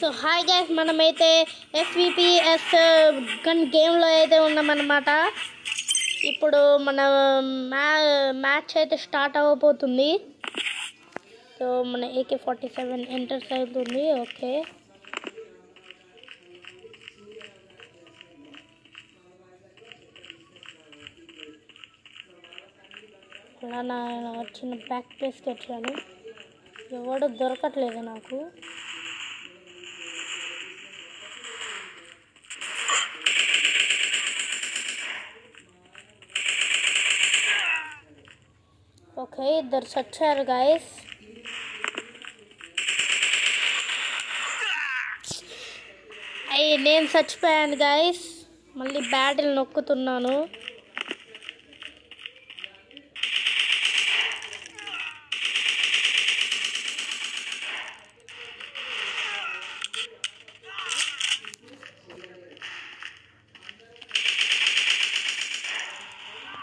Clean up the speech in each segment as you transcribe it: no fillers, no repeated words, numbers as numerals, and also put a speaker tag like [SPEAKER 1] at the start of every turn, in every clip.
[SPEAKER 1] So hi guys, మనమైతే FVPS gun గేమ్లో అయితే ఉన్నామన్నమాట. ఇప్పుడు మన మ్యాచ్ అయితే స్టార్ట్ అవ్వబోతుంది. సో మన AK-47 ఎంటర్స్ అవుతుంది. ఓకే, అలా నా చిన్న బ్యాక్ ప్లేస్కి వచ్చాను. ఎవడు దొరకట్లేదు నాకు. ఓకే, ఇద్దరు చచ్చారు గైస్. నేను చచ్చిపోయాను గైస్. మళ్ళీ బ్యాటిల్ నొక్కుతున్నాను.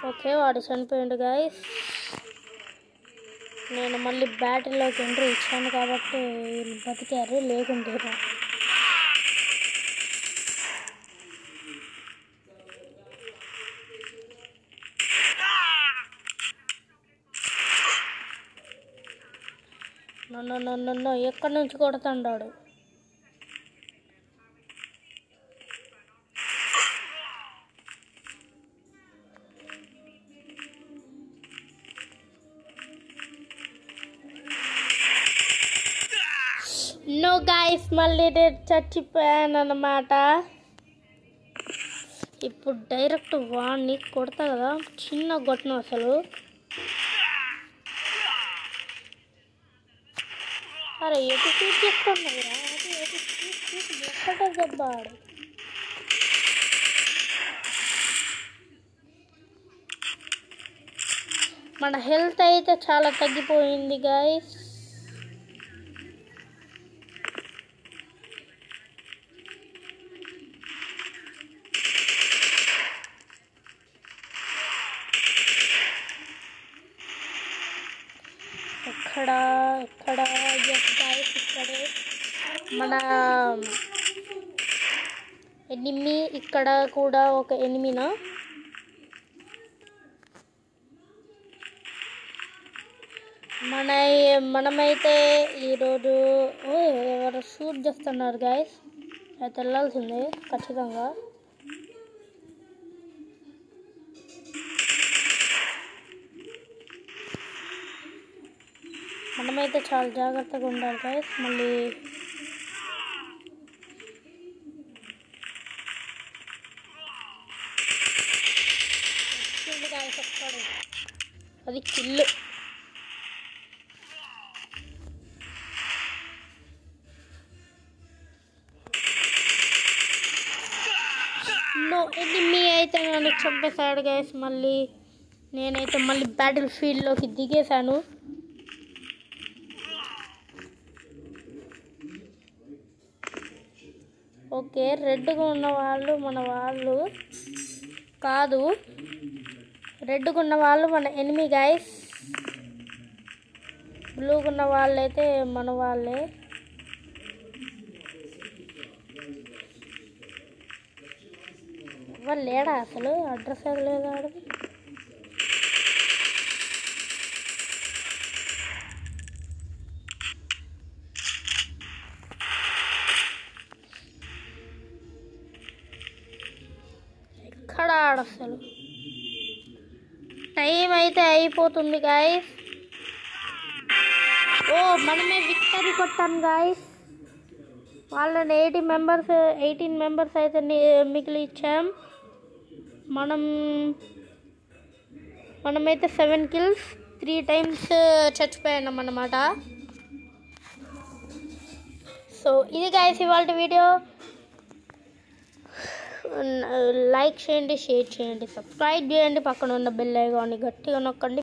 [SPEAKER 1] ఓకే, వాడు చనిపోయిండు గైస్. నేను మళ్ళీ బ్యాటిల్లోకి ఎంట్రీ ఇచ్చాను కాబట్టి వీళ్ళు బతికారు, లేకుంటే నన్ను ఎక్కడి నుంచి కొడుతున్నాడు. నో గైస్, మళ్ళీ నేను చచ్చిపోయాను అన్నమాట. ఇప్పుడు డైరెక్ట్ వాడిని కొడతా కదా, చిన్న కొట్టను అసలు. అరే ఎటు షూట్ చేస్తున్నావురా, ఎక్కడ దెబ్బాడు. మన హెల్త్ అయితే చాలా తగ్గిపోయింది గైస్. ఇక్కడ ఇక్కడే మన ఎనిమి, ఇక్కడ కూడా ఒక ఎనిమినా. మనమైతే ఈరోజు ఎవరు షూట్ చేస్తున్నారు గైస్. అయితే వెళ్ళాల్సిందే ఖచ్చితంగా. మనమైతే చాలా జాగ్రత్తగా ఉండాలి గైస్. మళ్ళీ అది కిల్లు. నో, ఎనిమి అయితే నన్ను చంపేశాడు గైస్. నేనైతే మళ్ళీ బ్యాటిల్ ఫీల్డ్లోకి దిగేశాను. ఓకే, రెడ్గా ఉన్న వాళ్ళు మన వాళ్ళు కాదు, రెడ్గా ఉన్న వాళ్ళు మన ఎనిమి గైస్. బ్లూగా ఉన్న వాళ్ళైతే మన వాళ్ళే. ఎవరు లేడా అసలు, అడ్రస్ లేదా ఆడది. ఎక్కడ ఆడసలు. టైం అయితే అయిపోతుంది గాయస్. మనమే విక్టరీ కొట్టాను గాయస్. వాళ్ళని 18 మెంబర్స్ అయితే మిగిలి ఇచ్చాం. మనమైతే 7 kills 3 times చచ్చిపోయాం అన్నమాట. సో ఇది గాయస్ ఇవాళ వీడియో. లైక్ చేయండి, షేర్ చేయండి, సబ్స్క్రైబ్ చేయండి, పక్కన ఉన్న బెల్ ఐకాన్ని గట్టిగా నొక్కండి.